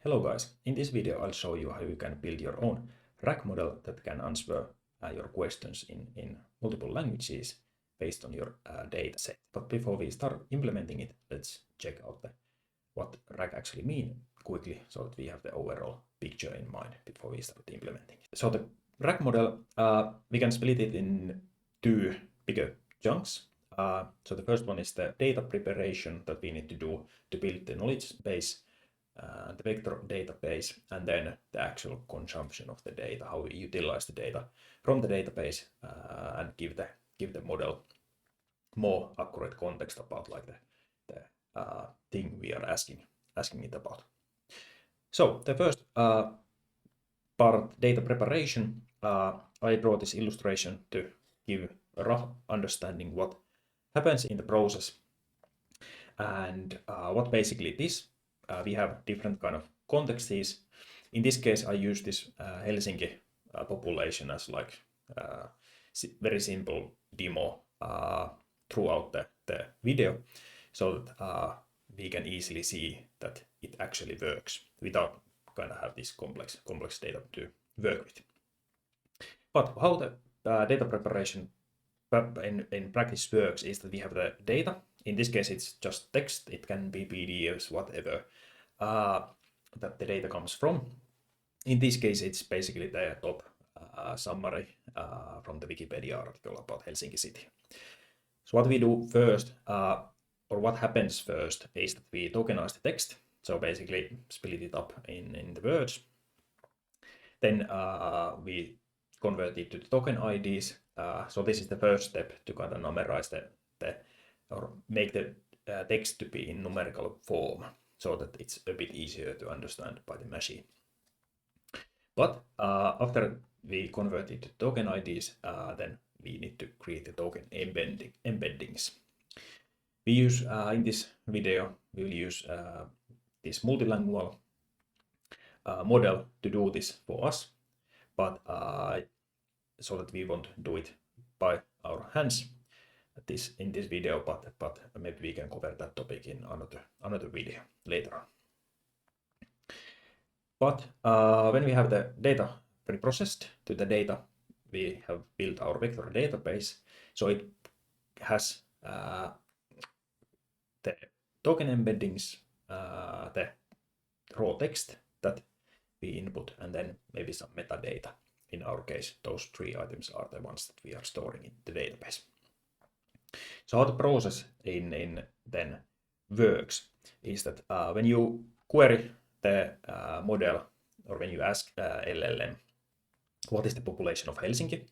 Hello guys, in this video I'll show you how you can build your own RAG model that can answer your questions in multiple languages based on your data set. But before we start implementing it, let's check out what RAG actually means quickly so that we have the overall picture in mind before we start implementing it. So the RAG model, we can split it in two bigger chunks. So the first one is the data preparation that we need to do to build the knowledge base, the vector database, and then the actual consumption of the data, how we utilize the data from the database and give the model more accurate context about like the thing we are asking it about. So the first part, data preparation, I draw this illustration to give a rough understanding what happens in the process and what basically it is. We have different kind of contexts. In this case, I use this Helsinki population as like very simple demo throughout the video, so that we can easily see that it actually works without kind of have this complex data to work with. But how the data preparation in practice works is that we have the data. In this case, it's just text. It can be PDFs, whatever that the data comes from. In this case, it's basically the top summary from the Wikipedia article about Helsinki city. So what we do first, or what happens first, is that we tokenize the text. So basically split it up in the words. Then we convert it to the token IDs. So this is the first step to kind of numberize or make the text to be in numerical form, so that it's a bit easier to understand by the machine. But after we convert it to token IDs, then we need to create the token embeddings. We use, in this video, we'll use this multilingual model to do this for us, but so that we won't do it by our hands in this video, but maybe we can cover that topic in another video later on. But when we have the data preprocessed to the data, we have built our vector database. So it has the token embeddings, the raw text that we input, and then maybe some metadata. In our case, those three items are the ones that we are storing in the database. So how the process in then works is that when you query the model, or when you ask LLM, what is the population of Helsinki,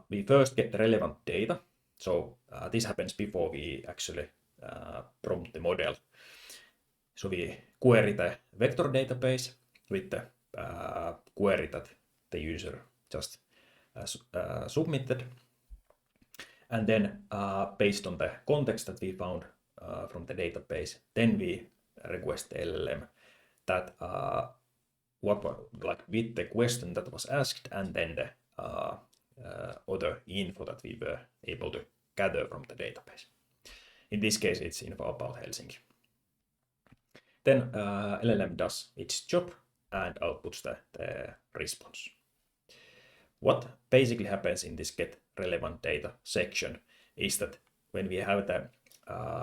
we first get the relevant data. So this happens before we actually prompt the model. So we query the vector database with the query that the user just submitted. And then based on the context that we found from the database, then we request the LLM that what was like with the question that was asked, and then the other info that we were able to gather from the database. In this case, it's info about Helsinki. Then LLM does its job and outputs the response. What basically happens in this get relevant data section is that when we have the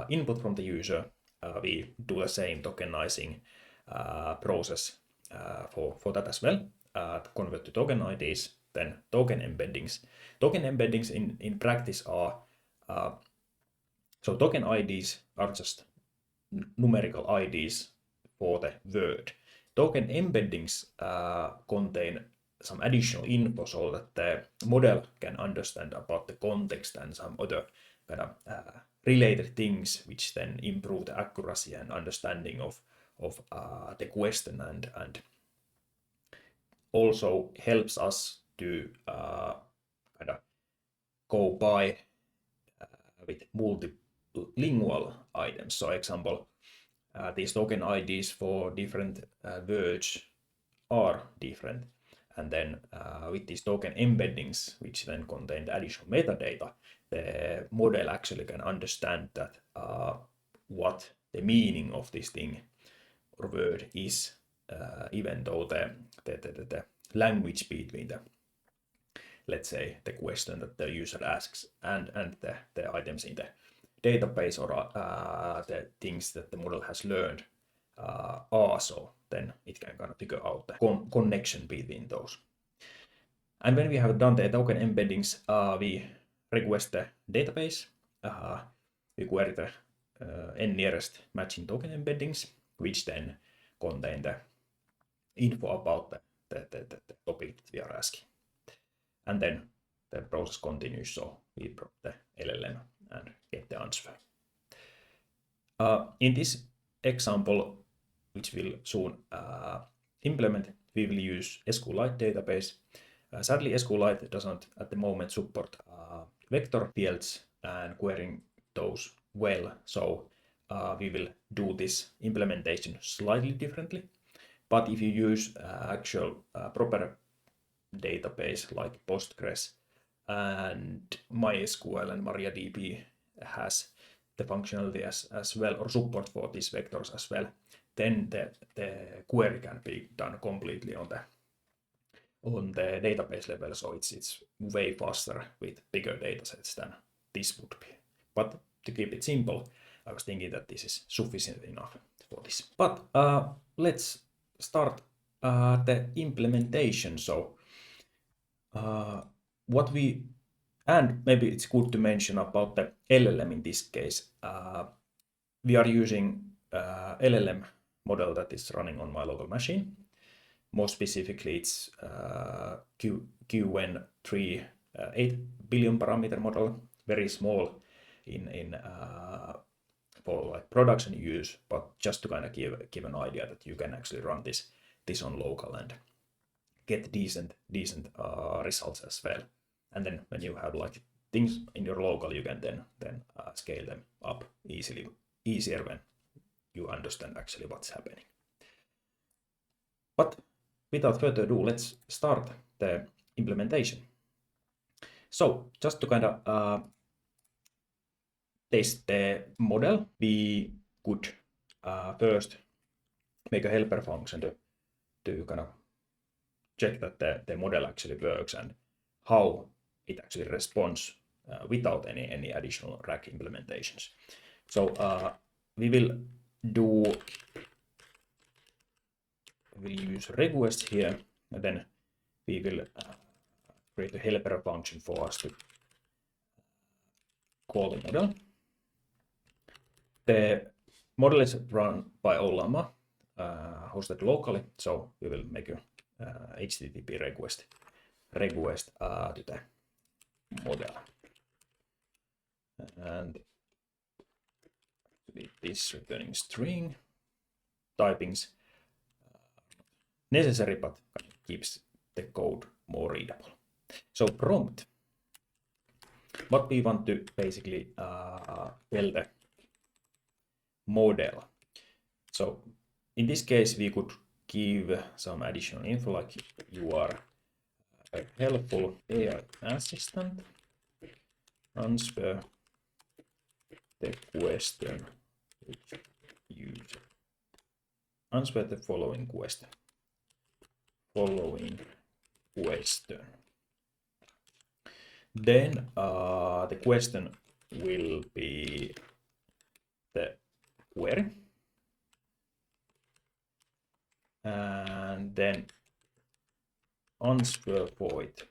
input from the user, we do the same tokenizing process for that as well, to convert to token IDs, then token embeddings. Token embeddings in practice are, so token IDs are just numerical IDs for the word. Token embeddings contain some additional info so that the model can understand about the context and some other kind of related things, which then improve the accuracy and understanding of the question, and also helps us to kind of go by with multilingual items. So example, these token IDs for different words are different. And then with these token embeddings, which then contain the additional metadata, the model actually can understand that what the meaning of this thing or word is even though the language between the, let's say, the question that the user asks and the items in the database or the things that the model has learned also, then it can kind of figure out the connection between those. And when we have done the token embeddings, we request the database, we query the n nearest matching token embeddings, which then contain the info about the topic that we are asking. And then the process continues, so we prompt the LLM and get the answer. In this example, which we'll soon implement, we will use SQLite database. Sadly, SQLite doesn't at the moment support vector fields and querying those well, so we will do this implementation slightly differently. But if you use actual proper database like Postgres and MySQL and MariaDB has the functionality as well, or support for these vectors as well, then the query can be done completely on the database level, so it's way faster with bigger datasets than this would be. But to keep it simple, I was thinking that this is sufficient enough for this. But let's start the implementation. So and maybe it's good to mention about the LLM in this case. We are using LLM model that is running on my local machine. More specifically, it's QN3 8 billion parameter model, very small in for like production use, but just to kind of give an idea that you can actually run this on local and get decent results as well. And then when you have like things in your local, you can then scale them up easier when you understand actually what's happening. But without further ado, let's start the implementation. So just to kind of test the model, we could first make a helper function to kind of check that the model actually works and how it actually responds without any additional RAG implementations. So we'll use request here, and then we will create a helper function for us to call the model. The model is run by Ollama, hosted locally, so we will make a HTTP request to the model. And with this returning string typings necessary, but keeps the code more readable. So prompt. What we want to basically tell the model. So in this case, we could give some additional info like you are a helpful AI assistant. Answer the question. Answer the following question. Then the question will be the query, and then answer for it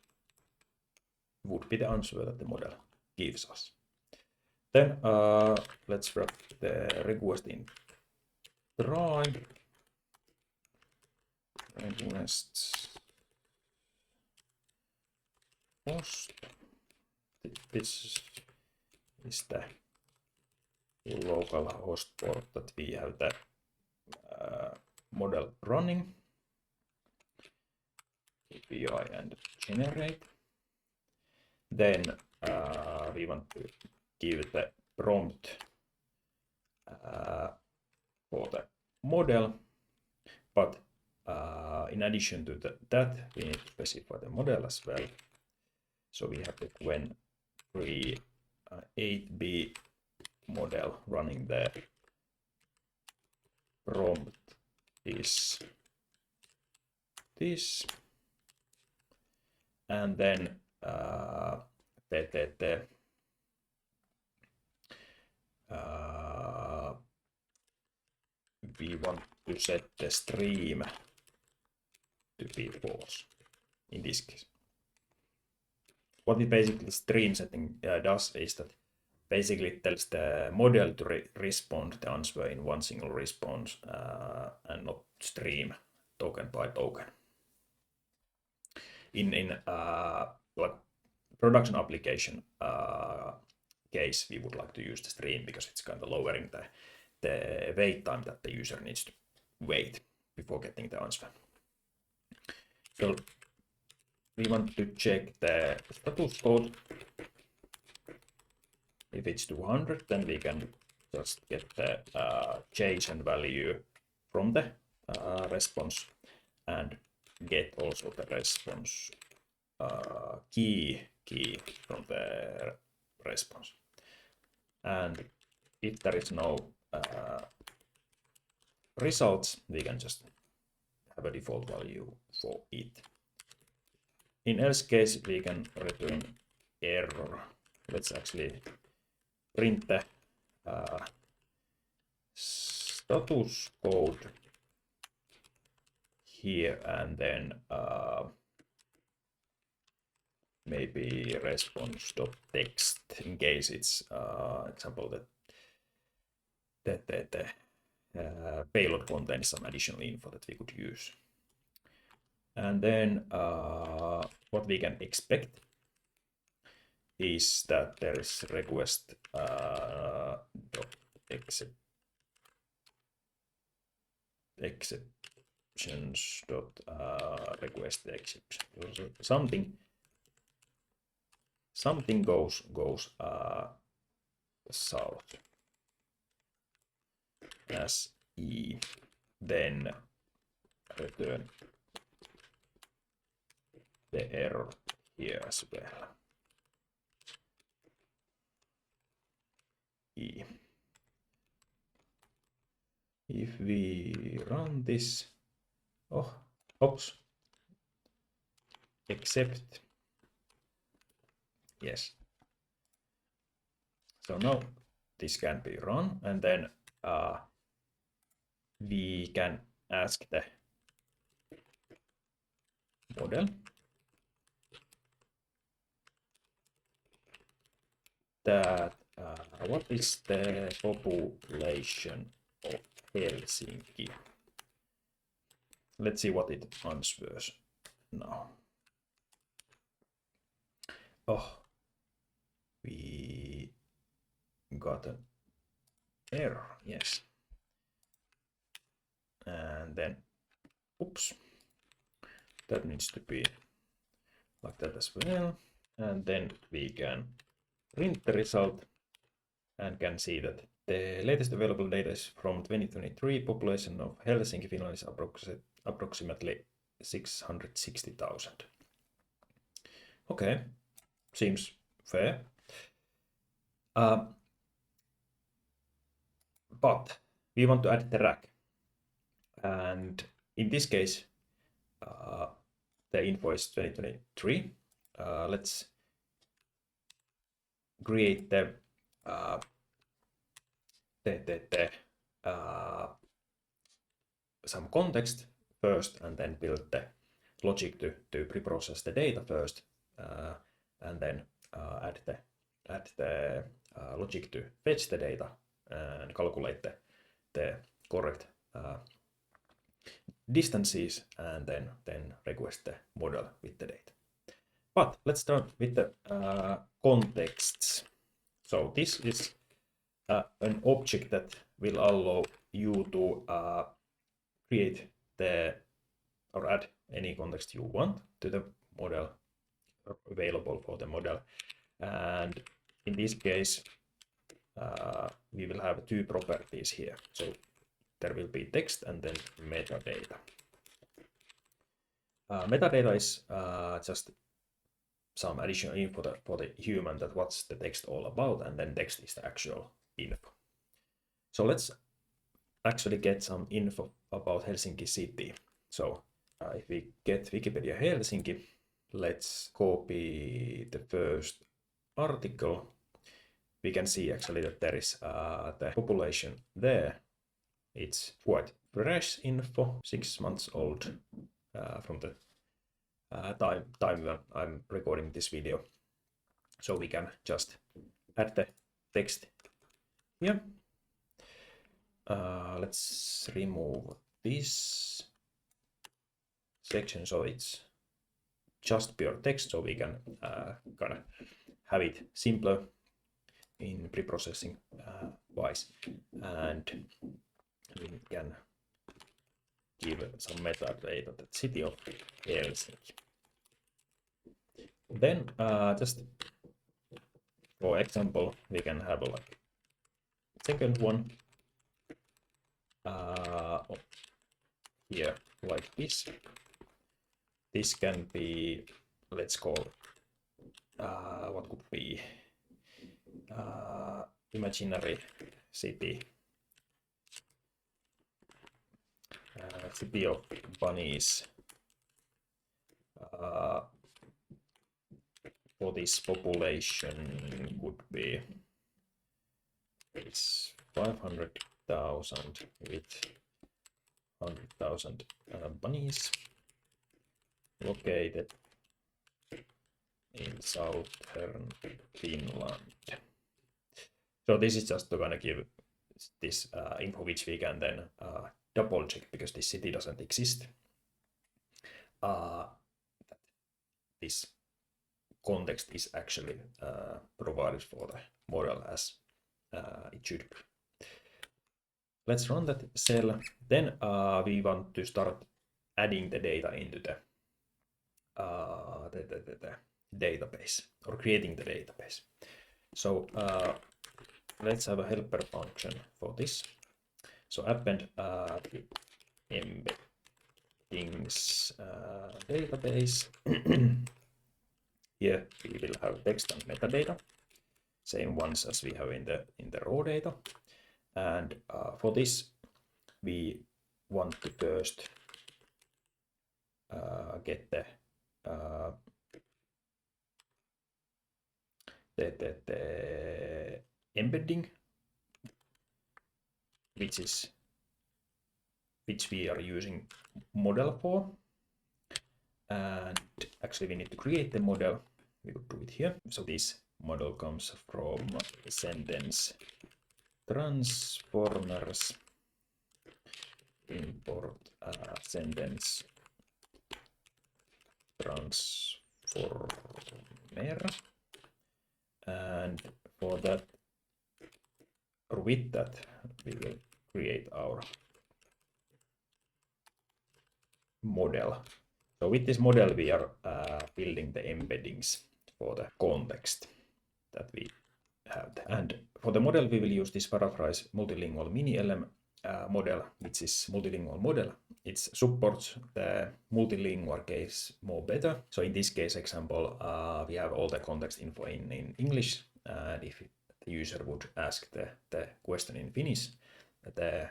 would be the answer that the model gives us. Then let's wrap the request in try. Request host. This is the local host port that we have the model running. API and generate. Then we want to give the prompt for the model, but in addition to that, we need to specify the model as well. So we have the QN3 8B model running the prompt is this, and then we want to set the stream to be false in this case. What the basically stream setting does is that basically it tells the model to respond the answer in one single response and not stream token by token. In like production application case, we would like to use the stream because it's kind of lowering the wait time that the user needs to wait before getting the answer. So we want to check the status code. If it's 200, then we can just get the JSON value from the response and get also the response key from the response. And if there is no results, we can just have a default value for it. In else case, we can return error. Let's actually print the status code here, and then maybe response.text in case it's example that the payload contains some additional info that we could use. And then what we can expect is that there is request exceptions request exception. Something goes south as E, then return the error here as well. E. If we run this, except, yes. So now this can be run, and then we can ask the model that what is the population of Helsinki? Let's see what it answers now. We got an error, yes. And then, oops, that needs to be like that as well. And then we can print the result and can see that the latest available data is from 2023. Population of Helsinki, Finland is approximately 660,000. Okay, seems fair. But we want to add the RAG. And in this case, the info is 2023. Let's create the some context first, and then build the logic to preprocess the data first, and then add the logic to fetch the data and calculate the correct distances, and then request the model with the data. But let's start with the contexts. So this is an object that will allow you to create or add any context you want to the model available for the model. And in this case, we will have two properties here. So there will be text and then metadata. Metadata is just some additional info for the human, that what's the text all about, and then text is the actual info. So let's actually get some info about Helsinki city. So if we get Wikipedia Helsinki, let's copy the first article. We can see actually that there is the population there. It's quite fresh info, 6 months old from the time when I'm recording this video. So we can just add the text here. Let's remove this section so it's just pure text, so we can kind of have it simpler in pre-processing wise, and we can give some metadata, that city of Helsinki. Then just for example, we can have like second one here like this. This can be, let's call what could be imaginary city, city of bunnies. For this population would be, it's 500,000 with 100,000 bunnies located in southern Finland. So this is just to kind of give this info which we can then double check, because this city doesn't exist. This context is actually provided for the model as it should be. Let's run that cell. Then we want to start adding the data into the database, or creating the database. So let's have a helper function for this. So append embeddings database. Here we will have text and metadata, same ones as we have in the raw data. And for this, we want to first get the embedding, which we are using model for. And actually we need to create the model. We could do it here. So this model comes from sentence transformers, import sentence transformer, and for that, or with that, we will create our model. So with this model, we are building the embeddings for the context that we have. And for the model, we will use this paraphrase multilingual mini-LM model, which is multilingual model. It supports the multilingual case more better. So in this case example, we have all the context info in English. And if the user would ask the question in Finnish, the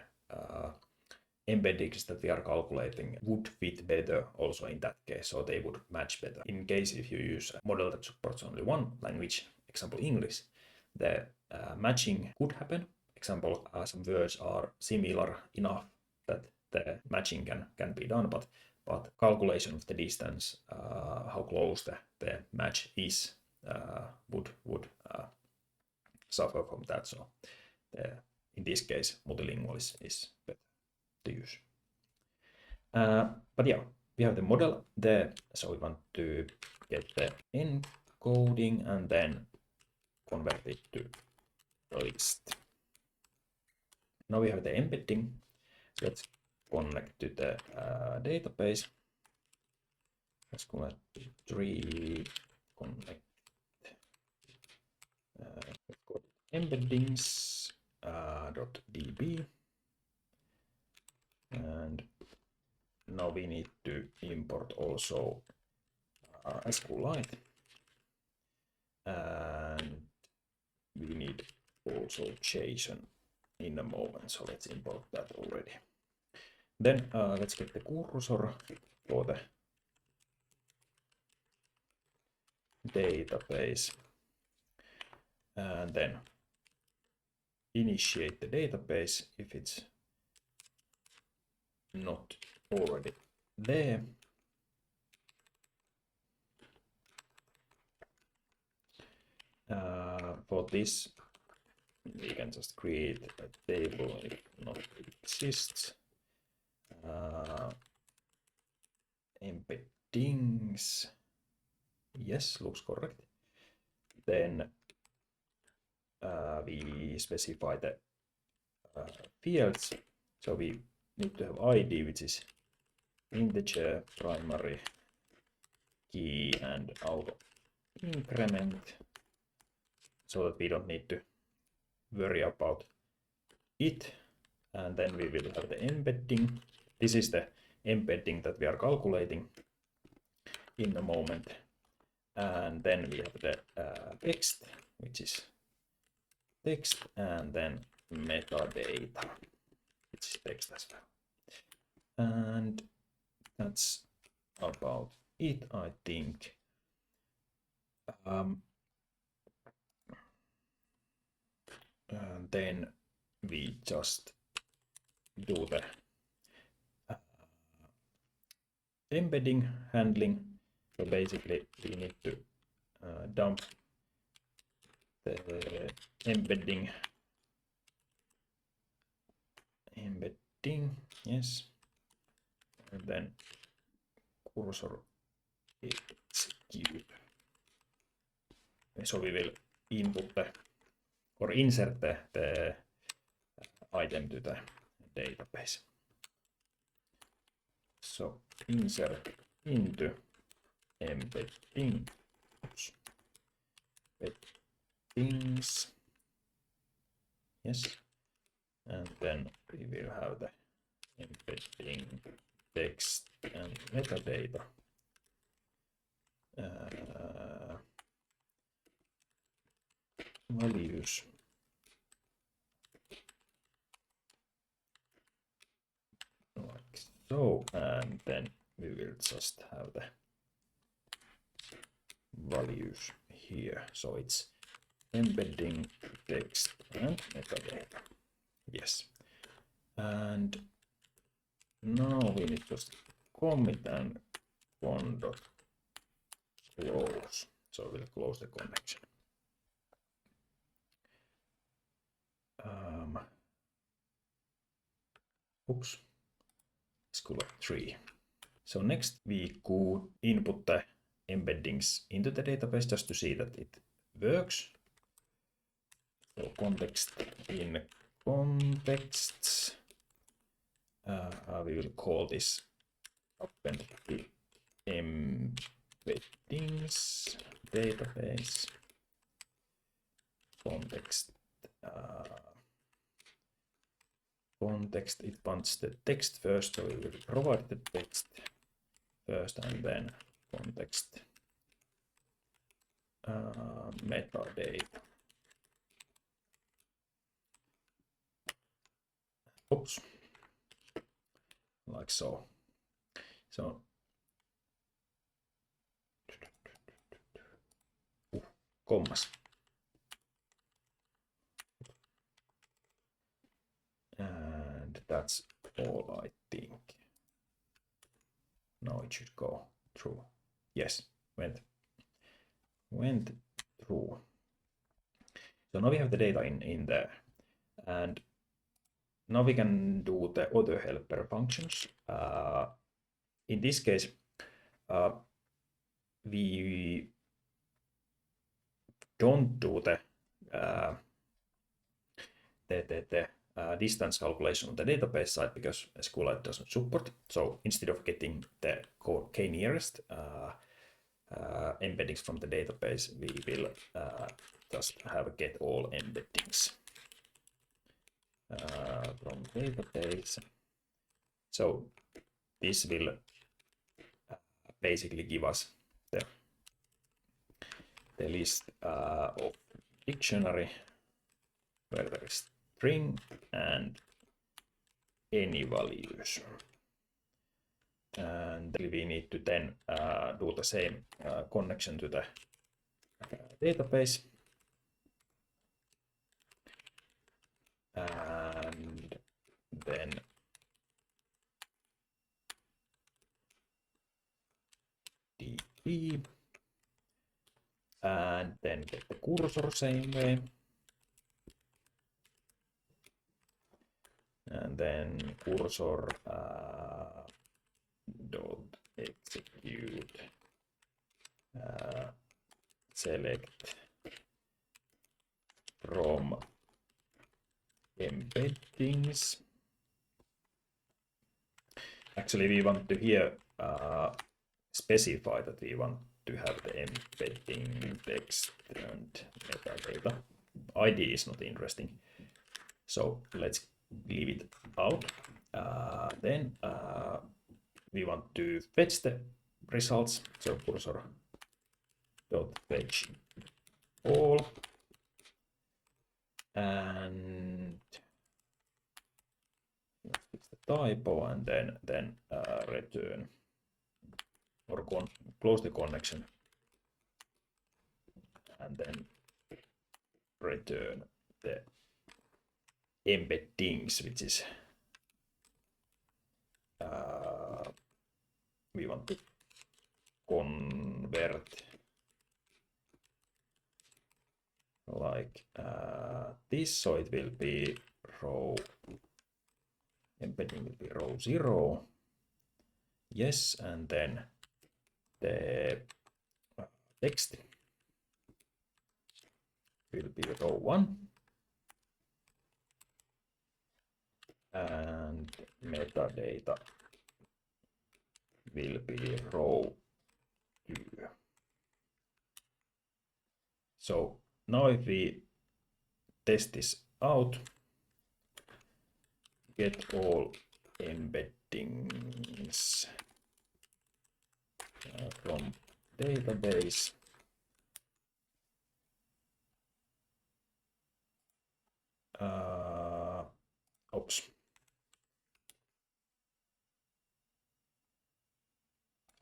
embeddings that we are calculating would fit better also in that case, so they would match better. In case if you use a model that supports only one language, example English, the matching could happen. Example, some words are similar enough that the matching can be done, but calculation of the distance, how close the match is, would suffer from that. So in this case, multilingual is better to use. But yeah, we have the model there, so we want to get the encoding and then convert it to list. Now we have the embedding. So let's connect to the database. Let's connect to tree, connect. Let's go to embeddings.db. And now we need to import also SQLite, and we need also JSON in a moment, so let's import that already. Then let's get the cursor for the database, and then initiate the database if it's not already there. For this, we can just create a table if not exists. Embeddings, yes, looks correct. Then we specify the fields. So we need to have ID, which is integer, primary key, and auto increment, so that we don't need to worry about it. And then we will have the embedding. This is the embedding that we are calculating in a moment. And then we have the text, which is text, and then metadata, which is text as well. And that's about it, I think. And then we just do the embedding handling. So basically we need to dump the embedding, yes, and then cursor execute. So we will input or insert the item to the database. So insert into embedding, embeddings, yes, and then we will have the embedding text and metadata. Values. Like so, and then we will just have the values here. So it's embedding text and metadata. Yes. And now we need to just commit and con.close. So we'll close the connection. Oops. School of 3. So next we could input the embeddings into the database just to see that it works. So context in contexts. We will call this append the embeddings database. Context. Context, it wants the text first, so we will provide the text first and then context metadata. Oops, like so. So commas. And that's all, I think. Now it should go through. Yes, went through. So now we have the data in there, and now we can do the other helper functions. In this case, we don't do the distance calculation on the database side because SQLite doesn't support. So instead of getting the k-nearest embeddings from the database, we will just have get all embeddings from database. So this will basically give us the list of dictionary where there is string and any values. And we need to then do the same connection to the database. And then db, and then get the cursor same way. And then cursor dot execute select from embeddings. Actually, we want to here specify that we want to have the embedding text and metadata. ID is not interesting, so let's leave it out. Then we want to fetch the results, so cursor dot fetch all, and fix the typo, and then return or close the connection, and then return the embeddings, which is we want to convert like this, so it will be row embedding will be row 0. Yes, and then the text will be row 1, and metadata will be row 2. So now if we test this out, get all embeddings from database. Oops.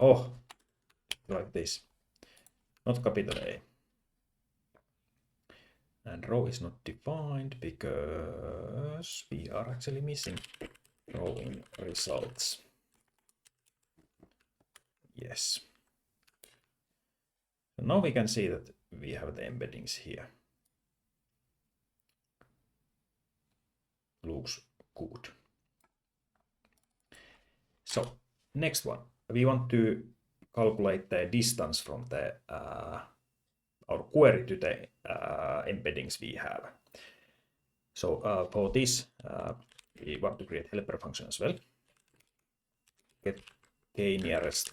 Oh, like this, not capital A. And row is not defined because we are actually missing row in results. Yes. So now we can see that we have the embeddings here. Looks good. So next one, we want to calculate the distance from the our query to the embeddings we have. So for this, we want to create helper function as well. Get k nearest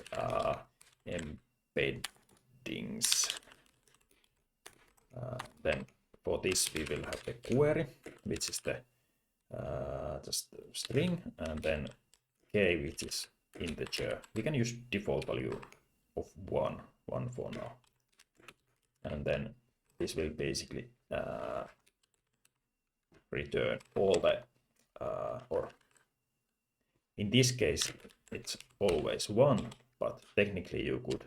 embeddings. Then for this we will have the query, which is the just string, and then k, which is integer. We can use default value of 1 for now. And then this will basically return all the, or in this case, it's always 1, but technically you could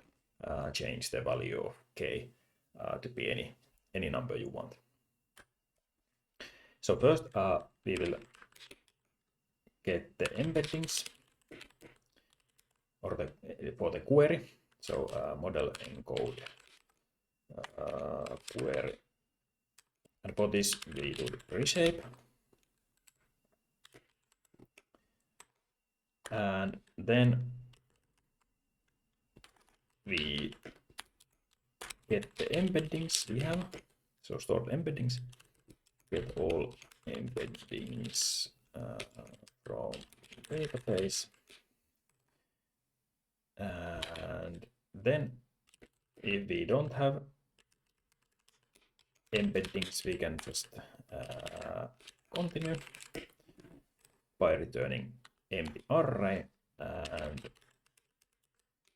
change the value of k to be any number you want. So first we will get the embeddings or for the query. So model encode query, and for this we do the reshape, and then we get the embeddings we have. So stored embeddings, get all embeddings from database, and then if we don't have embeddings, we can just continue by returning empty array, and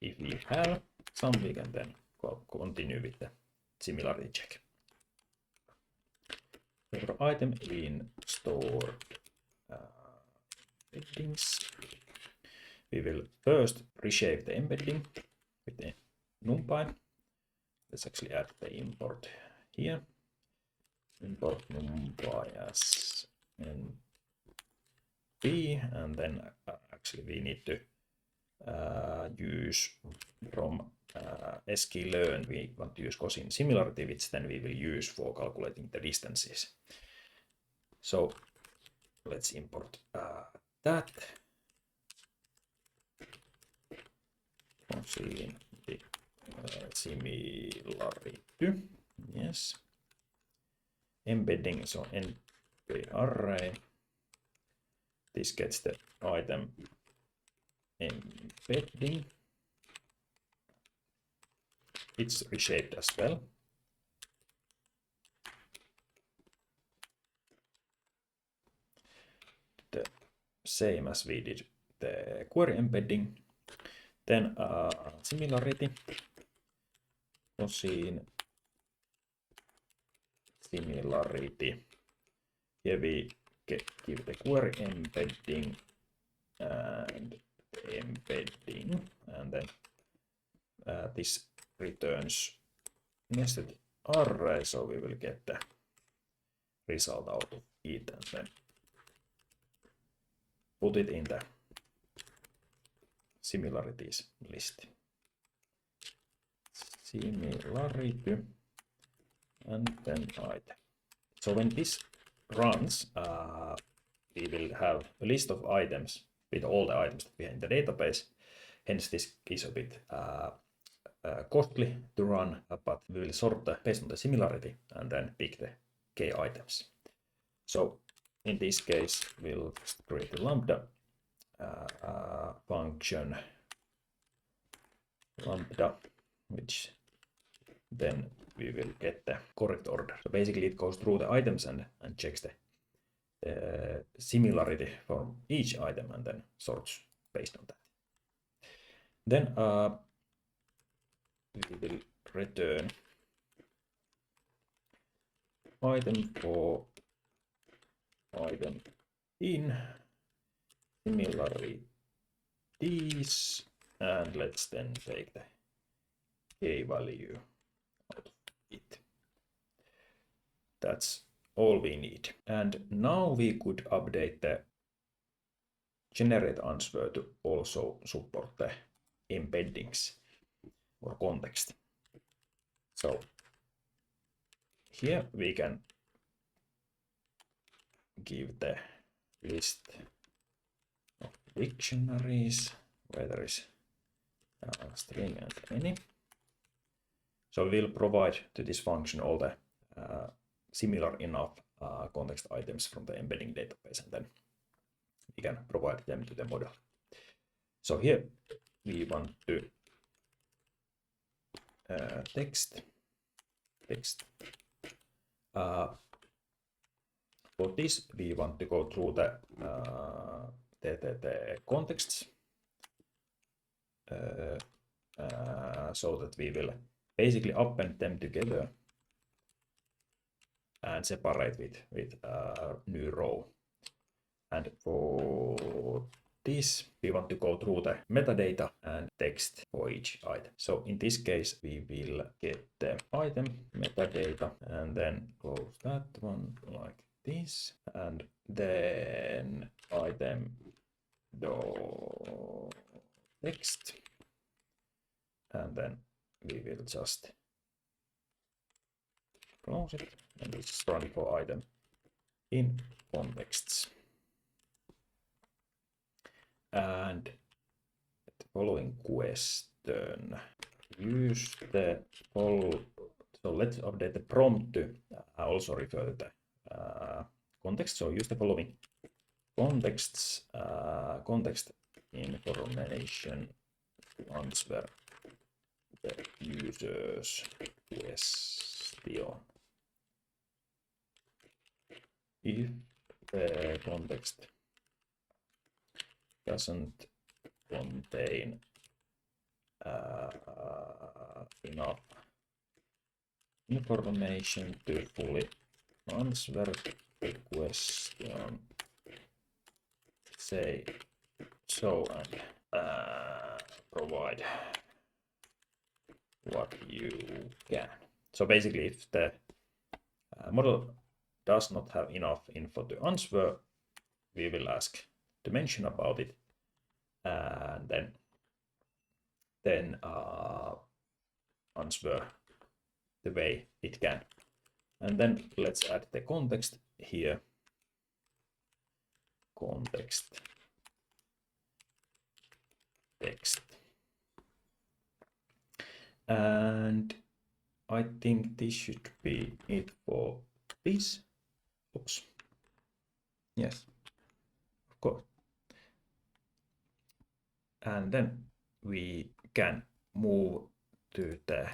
if we have some, we can then continue with the similarity check. For item in stored embeddings, we will first reshape the embedding with the NumPy. Let's actually add the import here. Import NumPy as NP, and then actually we need to use from sklearn, we want to use cosine similarity, which then we will use for calculating the distances. So let's import that. Cosine similarity, yes. Embedding, so NP array. This gets the item embedding. It's reshaped as well. The same as we did the query embedding. Then similarity, cosine similarity. Here we give the query embedding and embedding, and then this returns nested array, so we will get the result out of it and then put it in the similarities list. Similarity and then item. So when this runs, we will have a list of items with all the items that we have in the database. Hence this is a bit costly to run, but we will sort based on the similarity and then pick the key items. So in this case, we'll just create a lambda function, lambda, which then we will get the correct order. So basically it goes through the items and checks the similarity for each item and then sorts based on that. Then we will return item for item in similarities, and let's then take the k value out of it. That's all we need. And now we could update the generate answer to also support the embeddings or context. So here we can give the list of dictionaries where there is a string and any. So we'll provide to this function all the similar enough context items from the embedding database, and then we can provide them to the model. So here we want to text. For this we want to go through the contexts so that we will basically append them together and separate with new row. And for this we want to go through the metadata and text for each item. So in this case we will get the item metadata and then close that one like this, and then item text, and then we will just close it, and it's running for item in contexts. And the following question, use the so let's update the prompt to also refer to the context. So use the following contexts, context information answer the user's question. If the context doesn't contain enough information to fully answer the question, say so, and provide what you can. So basically, if the model does not have enough info to answer, we will ask to mention about it, and then answer the way it can. And then let's add the context here. Context text. And I think this should be it for this. Oops. Yes, of course. And then we can move to the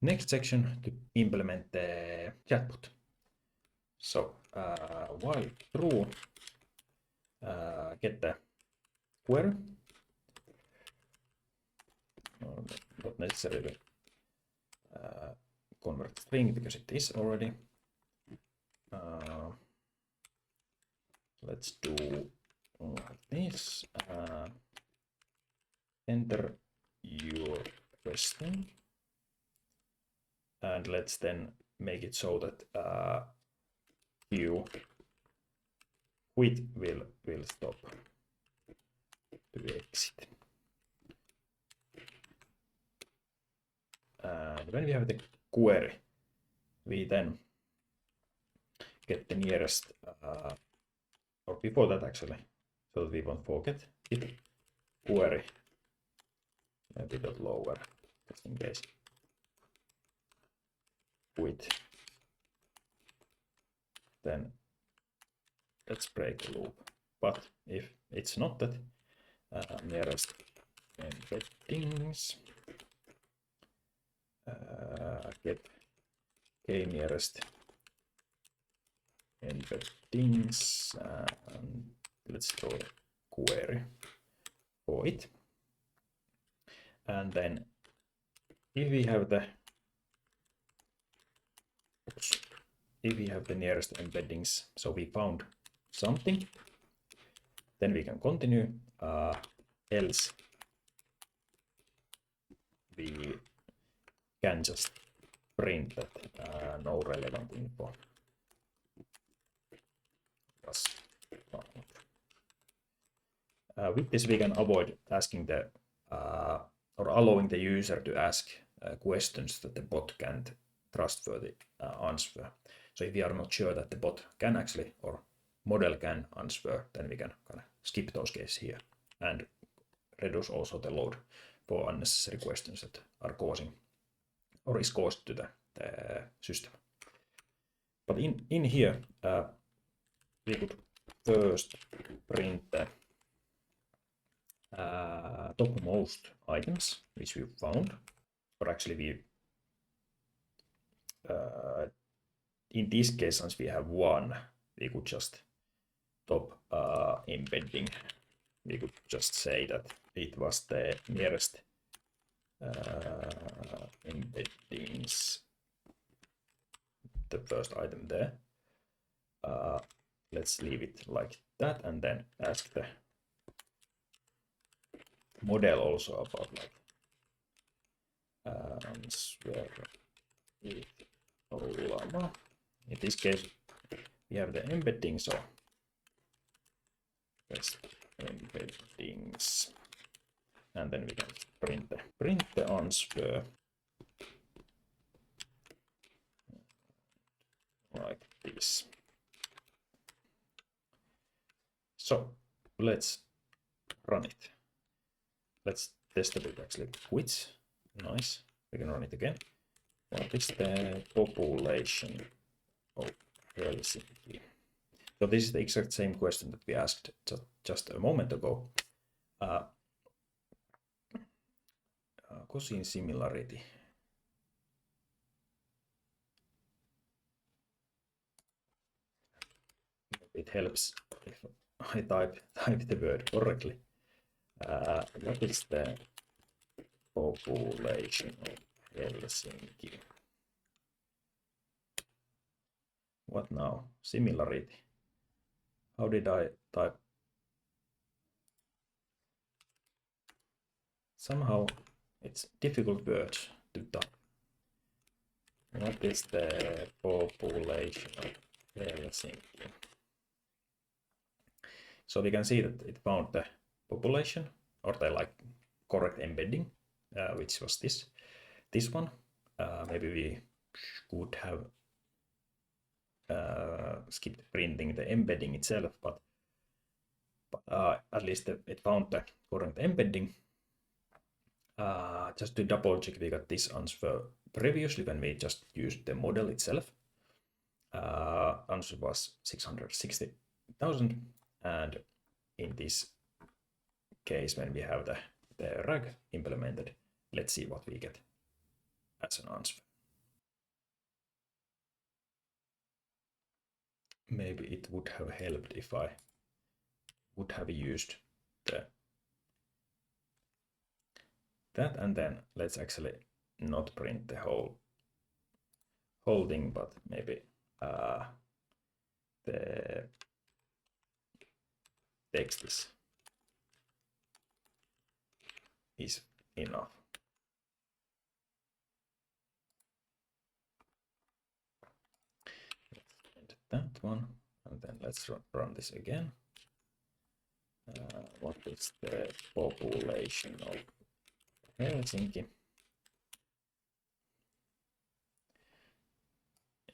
next section to implement the chatbot. So while true, get the query. Not necessarily convert string because it is already. Let's do like this. Enter your question, and let's then make it so that queue quit will stop to exit. And when we have the query, we then get the nearest, or before that actually, so that we won't forget it, query a bit lower, just in case. Quit. Then let's break the loop. But if it's not that, nearest embeddings, get k nearest embeddings, and let's throw a query for it. And then if we have the nearest embeddings, so we found something, then we can continue. Else we can just print that no relevant info. With this, we can avoid asking the or allowing the user to ask questions that the bot can't trustworthy answer. So if we are not sure that the bot can actually or model can answer, then we can kind of skip those cases here and reduce also the load for unnecessary questions that are causing or is caused to the system. But in here, we could first print the topmost items which we found, or actually we in this case, since we have one, we could just top embedding. We could just say that it was the nearest embeddings, the first item there. Let's leave it like that, and then ask the model also about like answer it llama. In this case, we have the embedding, so let's embeddings, and then we can print the answer like this. So let's run it. Let's test that it actually quits. Nice. We can run it again. What is the population of Helsinki? So this is the exact same question that we asked just a moment ago. Cousin similarity. It helps if I type the word correctly. What is the population of Helsinki? What now? Similarity. How did I type? somehow it's difficult words to type. What is the population of Helsinki? So we can see that it found the population or the like correct embedding, which was this one. Maybe we could have skipped printing the embedding itself, but at least it found the correct embedding. Just to double check, we got this answer previously when we just used the model itself. Answer was 660,000, and in this case, when we have the RAG implemented, let's see what we get as an answer. Maybe it would have helped if I would have used that, and then let's actually not print the whole thing, but maybe the text is enough. Let's print that one, and then let's run this again. What is the population of Helsinki?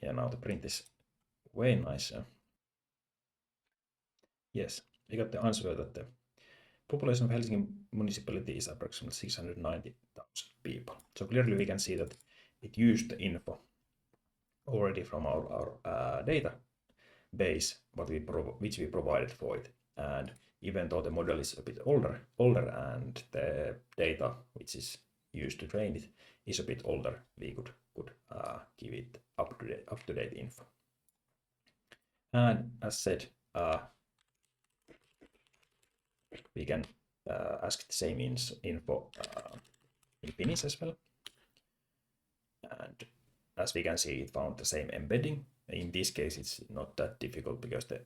Yeah, now the print is way nicer. Yes, we got the answer that the population of Helsinki municipality is approximately 690,000 people. So clearly we can see that it used the info already from our database, which we provided for it. And even though the model is a bit older and the data which is used to train it is a bit older, we could give it up-to-date info. And as said, we can ask the same info in Finnish as well. And as we can see, it found the same embedding. In this case, it's not that difficult because the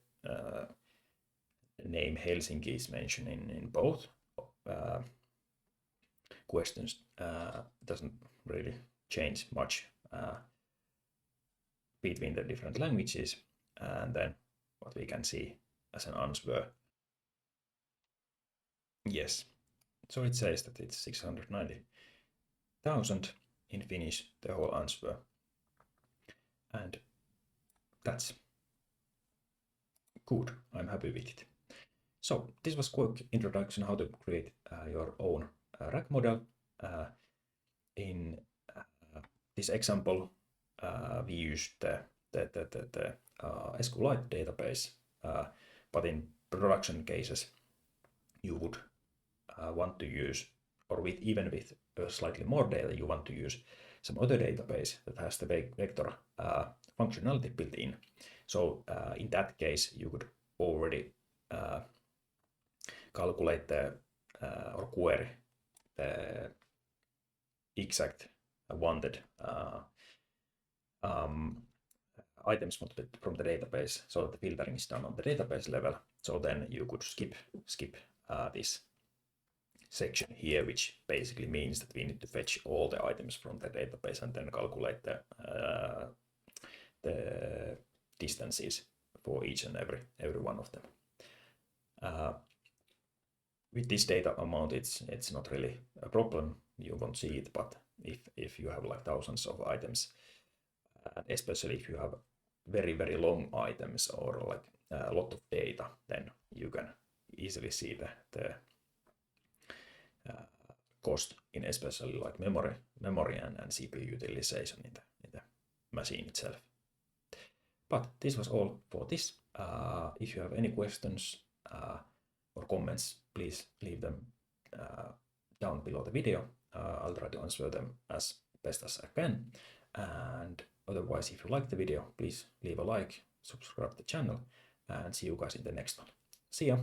name Helsinki is mentioned in both questions. Doesn't really change much between the different languages. And then what we can see as an answer, yes. So it says that it's 690,000 in Finnish, the whole answer. And that's good. I'm happy with it. So this was quick introduction how to create your own RAG model. In this example, we used the SQLite database, but in production cases, you would want to use, or even with slightly more data, you want to use some other database that has the vector functionality built in. So in that case, you could already calculate or query the exact wanted items from the database, so that the filtering is done on the database level. So then you could skip this section here, which basically means that we need to fetch all the items from the database and then calculate the distances for each and every one of them. With this data amount, it's not really a problem. You won't see it, but if you have like thousands of items, especially if you have very long items or like a lot of data, then you can easily see the cost in especially like memory and CPU utilization in the machine itself. But this was all for this. If you have any questions or comments, please leave them down below the video. I'll try to answer them as best as I can. And otherwise, if you like the video, please leave a like, subscribe to the channel, and see you guys in the next one. See ya!